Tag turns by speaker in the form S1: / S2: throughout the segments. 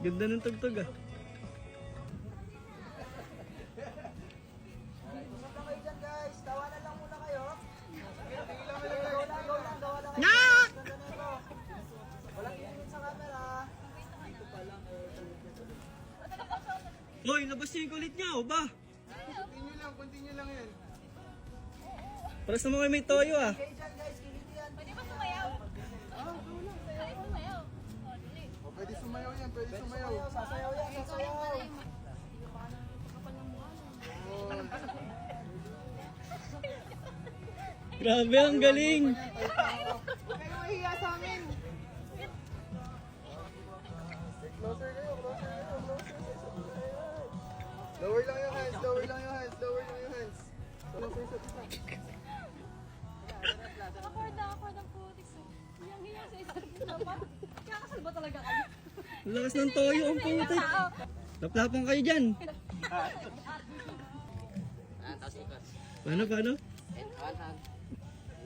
S1: Ganda ng tugtog ah. Hoy, labas niya yung kulit niya, o ba?
S2: Continue lang yan.
S1: Para sa mga may toyo ah.
S3: Pwede ba sumayaw? Pwede sumayaw.
S2: Pwede sumayaw yan, pwede sumayaw.
S4: Sasayaw yan, sasayaw.
S1: Grabe, ang galing.
S4: Kayo mahiya sa amin.
S2: Closer kayo, closer kayo, closer. Lower lang yung hands, lower lang yung hands, lower lang yung hands. Closer sa isa.
S3: Awkward ang putik. Hiyang-hiya sa isa't isa pa. Kaya kasal ba talaga kayo?
S1: Ang lakas ng toyo, ang putik. Laplapan kayo dyan.
S5: Tapos ikot.
S1: Paano?
S5: One hand.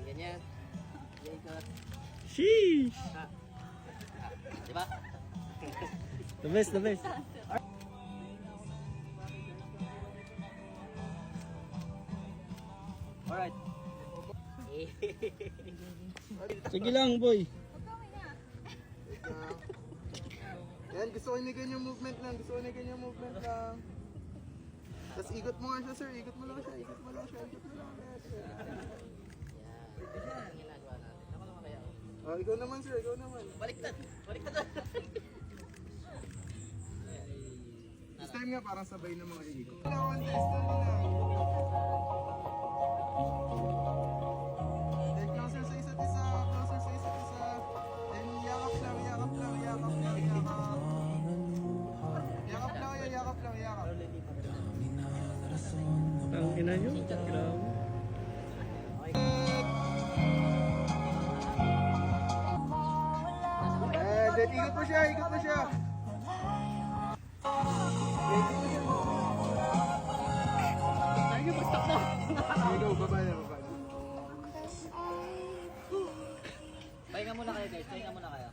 S5: Ganyan. Ikot.
S1: Sheesh.
S5: Diba?
S1: The best, the best.
S5: Alright.
S1: Sige lang, boy.
S2: Wait lang. Yan, gusto ko na ganyan movement lang, gusto ko na ganyan movement lang. Tapos ikot mo nga siya, sir. Ikot mo lang siya, ikot mo lang siya, ikot mo lang. Yes, sir.
S5: Yan. Ginagawa natin. Ako naman kaya.
S2: Oh, ikaw naman, sir. Ikaw naman.
S5: Baliktad. Baliktad.
S2: This time nga parang sabay na mga ikot. One test, na lang. Then closer sa isa't isa, closer sa isa't isa. Then yakap lang, yakap lang, yakap lang, yakap. Yakap lang kayo, yakap lang, yakap.
S1: Ang ina nyo. Grabe.
S2: Then ikot mo siya, ikot mo siya.
S5: Ay, basta na.
S2: Go, baba na, baba na.
S5: Pahinga muna kayo guys. Pahinga muna kayo.